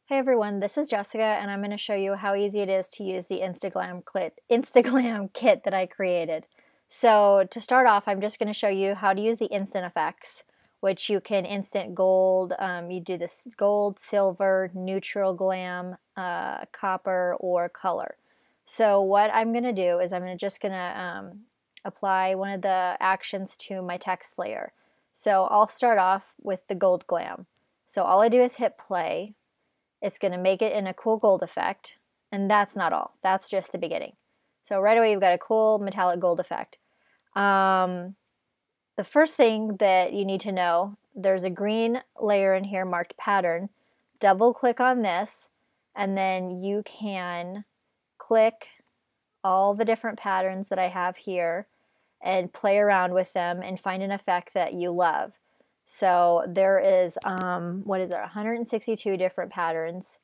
Hey everyone, this is Jessica and I'm going to show you how easy it is to use the InstaGlam kit that I created. So to start off, I'm just going to show you how to use the instant effects, which you can instant gold, you do this gold, silver, neutral glam, copper, or color. So what I'm going to do is just going to apply one of the actions to my text layer. So I'll start off with the gold glam. So all I do is hit play. It's going to make it in a cool gold effect, and that's not all. That's just the beginning. So right away you've got a cool metallic gold effect. The first thing that you need to know, there's a green layer in here marked pattern. Double click on this, and then you can click all the different patterns that I have here and play around with them and find an effect that you love. So there is, 162 different patterns.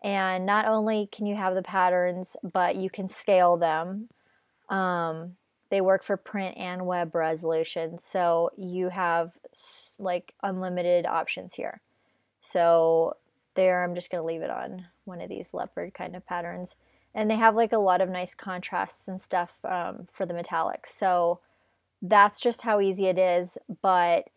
And not only can you have the patterns, but you can scale them. They work for print and web resolution. So you have like unlimited options here. So there, I'm just going to leave it on one of these leopard kind of patterns. And they have like a lot of nice contrasts and stuff for the metallics. So that's just how easy it is. But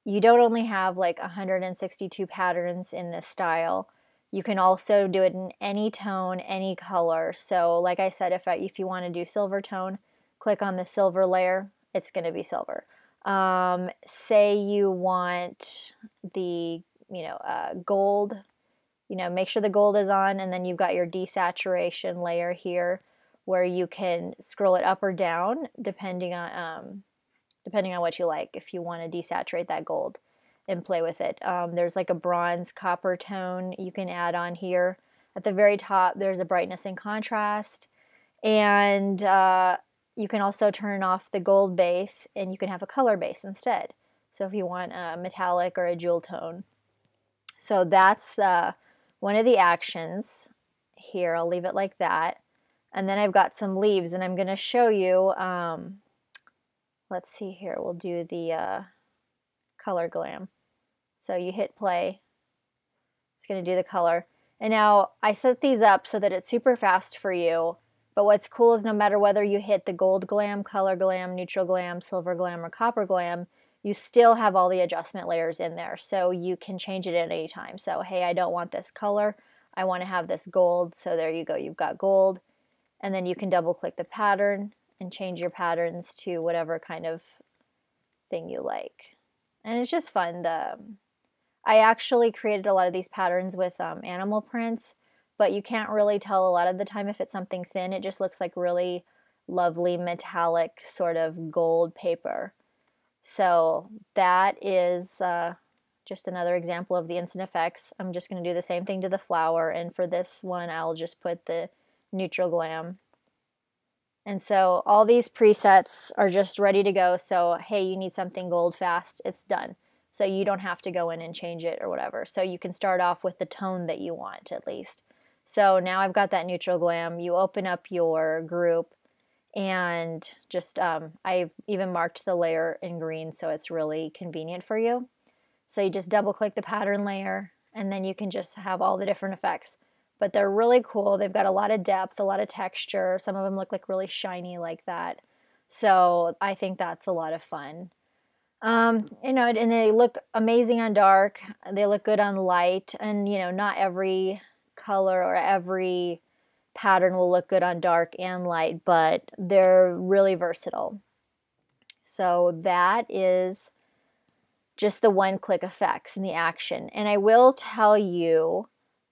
you don't only have like 162 patterns in this style. You can also do it in any tone, any color. So like I said, if you want to do silver tone, click on the silver layer. It's going to be silver. Say you want the gold. Make sure the gold is on, and then you've got your desaturation layer here, where you can scroll it up or down depending on what you like, if you want to desaturate that gold and play with it. There's like a bronze copper tone you can add on here. At the very top, there's a brightness and contrast. And you can also turn off the gold base, and you can have a color base instead. So if you want a metallic or a jewel tone. So that's one of the actions here. I'll leave it like that. And then I've got some leaves, and I'm going to show you let's see here. We'll do the color glam. So you hit play. It's going to do the color. And now I set these up so that it's super fast for you. But what's cool is no matter whether you hit the gold glam, color glam, neutral glam, silver glam, or copper glam, you still have all the adjustment layers in there. So you can change it at any time. So hey, I don't want this color. I want to have this gold. So there you go. You've got gold. And then you can double click the pattern and change your patterns to whatever kind of thing you like. And it's just fun. I actually created a lot of these patterns with animal prints, but you can't really tell a lot of the time if it's something thin. It just looks like really lovely metallic sort of gold paper. So that is just another example of the instant effects. I'm just going to do the same thing to the flower, and for this one I'll just put the neutral glam. And so all these presets are just ready to go. So hey, you need something gold fast, it's done. So you don't have to go in and change it or whatever. So you can start off with the tone that you want at least. So now I've got that neutral glam. You open up your group, and just I've even marked the layer in green so it's really convenient for you. So you just double click the pattern layer, and then you can just have all the different effects. But they're really cool. They've got a lot of depth, a lot of texture. Some of them look like really shiny like that. So I think that's a lot of fun. And they look amazing on dark. They look good on light. And, not every color or every pattern will look good on dark and light, but they're really versatile. So that is just the one-click effects and the action. And I will tell you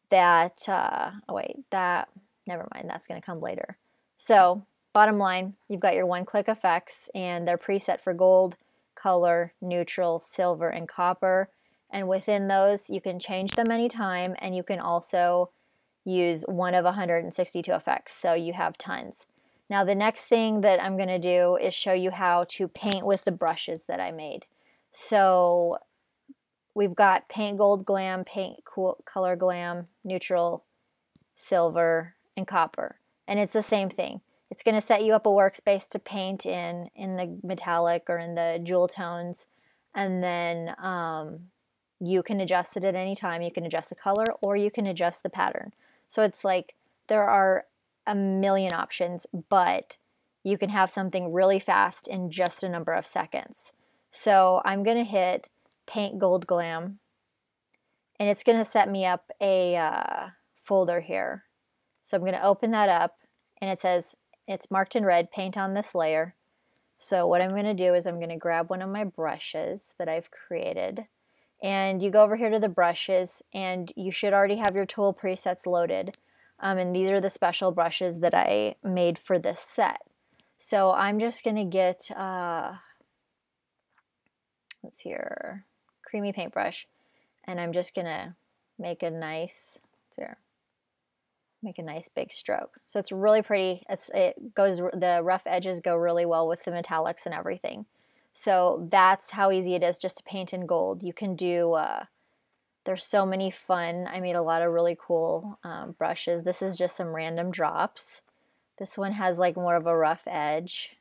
that, never mind, that's going to come later. So bottom line, you've got your one-click effects, and they're preset for gold, color, neutral, silver, and copper. And within those, you can change them anytime, and you can also use one of 162 effects, so you have tons. Now the next thing that I'm going to do is show you how to paint with the brushes that I made. So we've got paint gold glam, paint cool color glam, neutral, silver, and copper. And it's the same thing. It's going to set you up a workspace to paint in the metallic or in the jewel tones. And then you can adjust it at any time. You can adjust the color or you can adjust the pattern. So it's like there are a million options, but you can have something really fast in just a number of seconds. So I'm going to hit Paint Gold Glam, and it's going to set me up a folder here. So I'm going to open that up, and it says, it's marked in red, paint on this layer. So what I'm going to do is I'm going to grab one of my brushes that I've created, and you go over here to the brushes, and you should already have your tool presets loaded. And these are the special brushes that I made for this set. So I'm just going to get, let's see here, creamy paintbrush, and I'm just going to make a nice, make a nice big stroke. So it's really pretty. The rough edges go really well with the metallics and everything. So that's how easy it is just to paint in gold. You can do, there's so many fun, I made a lot of really cool brushes. This is just some random drops. This one has like more of a rough edge,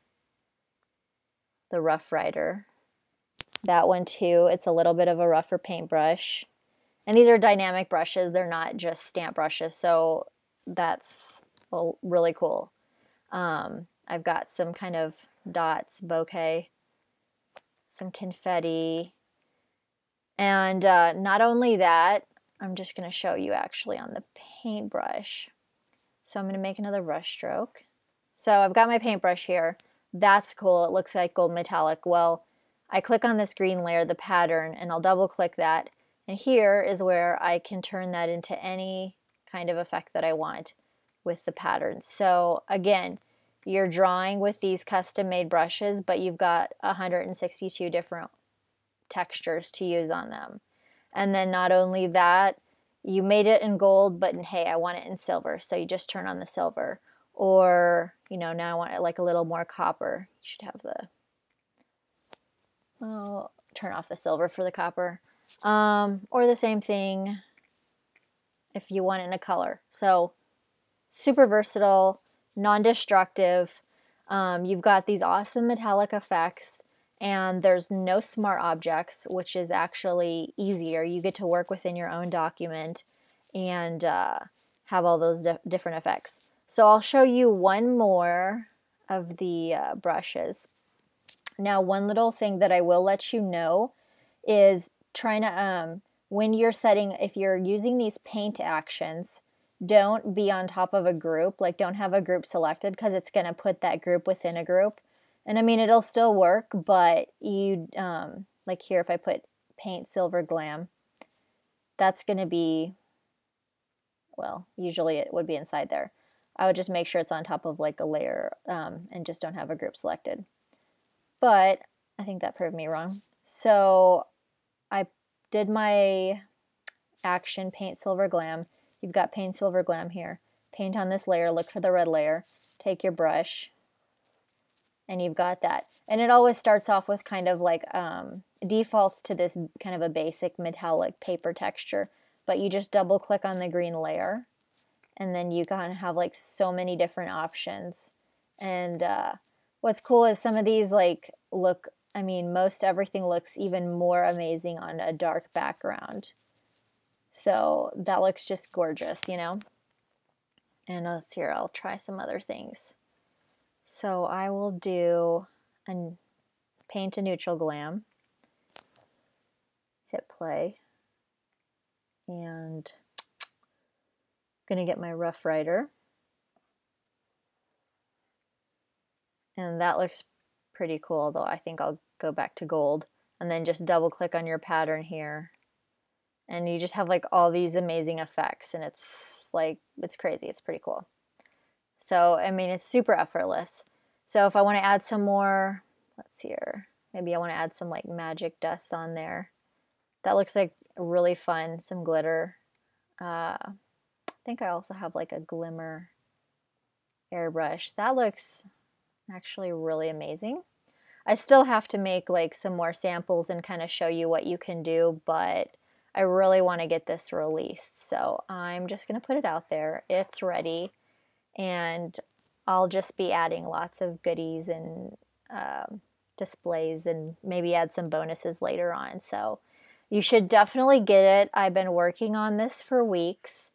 the Rough Rider. That one too, it's a little bit of a rougher paintbrush. And these are dynamic brushes, they're not just stamp brushes, so that's really cool. I've got some kind of dots, bouquet, some confetti, and not only that, I'm just going to show you actually on the paintbrush. So I'm going to make another brush stroke. So I've got my paintbrush here. That's cool. It looks like gold metallic. Well, I click on this green layer, the pattern, and I'll double click that. And here is where I can turn that into any kind of effect that I want with the pattern. So again, you're drawing with these custom made brushes, but you've got 162 different textures to use on them. And then not only that, you made it in gold, but hey, I want it in silver. So you just turn on the silver. Or, you know, now I want it like a little more copper. You should have the, oh, turn off the silver for the copper. Or the same thing if you want it in a color. So super versatile, non-destructive. You've got these awesome metallic effects, and there's no smart objects, which is actually easier. You get to work within your own document and have all those different effects. So I'll show you one more of the brushes. Now, one little thing that I will let you know is trying to, when you're setting, if you're using these paint actions, don't be on top of a group, like don't have a group selected, because it's going to put that group within a group. And I mean, it'll still work, but you, like here, if I put Paint Silver Glam, that's going to be, well, usually it would be inside there. I would just make sure it's on top of like a layer and just don't have a group selected. But I think that proved me wrong. So I did my action Paint Silver Glam. You've got Paint Silver Glam here. Paint on this layer, look for the red layer, take your brush, and you've got that. And it always starts off with kind of like defaults to this kind of a basic metallic paper texture, but you just double click on the green layer, and then you kind of have like so many different options. And what's cool is some of these like look, I mean, most everything looks even more amazing on a dark background. So that looks just gorgeous, you know. And let's here, I'll try some other things. So I will do paint a neutral glam, hit play, and I'm gonna get my Rough Rider. And that looks pretty cool, though I think I'll go back to gold. And then just double click on your pattern here. And you just have like all these amazing effects, and it's like, it's crazy. It's pretty cool. So, I mean, it's super effortless. So if I want to add some more, let's see here, maybe I want to add some like magic dust on there. That looks like really fun, some glitter. I think I also have like a glimmer airbrush. That looks actually really amazing. I still have to make like some more samples and kind of show you what you can do, but I really want to get this released. So I'm just going to put it out there. It's ready. And I'll just be adding lots of goodies and displays, and maybe add some bonuses later on. So You should definitely get it. I've been working on this for weeks.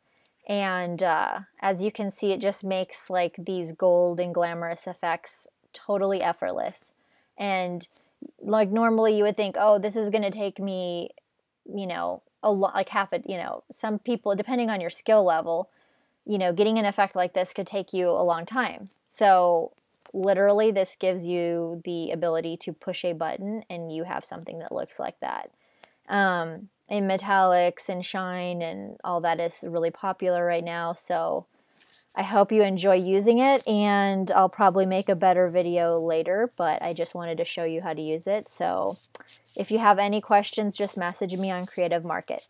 And as you can see, it just makes like these gold and glamorous effects totally effortless. And like normally you would think, oh, this is going to take me, you know, a lot, like half a, you know, some people, depending on your skill level, you know, getting an effect like this could take you a long time. So literally this gives you the ability to push a button and you have something that looks like that. And metallics and shine and all that is really popular right now. So I hope you enjoy using it, and I'll probably make a better video later, but I just wanted to show you how to use it. So if you have any questions, just message me on Creative Market.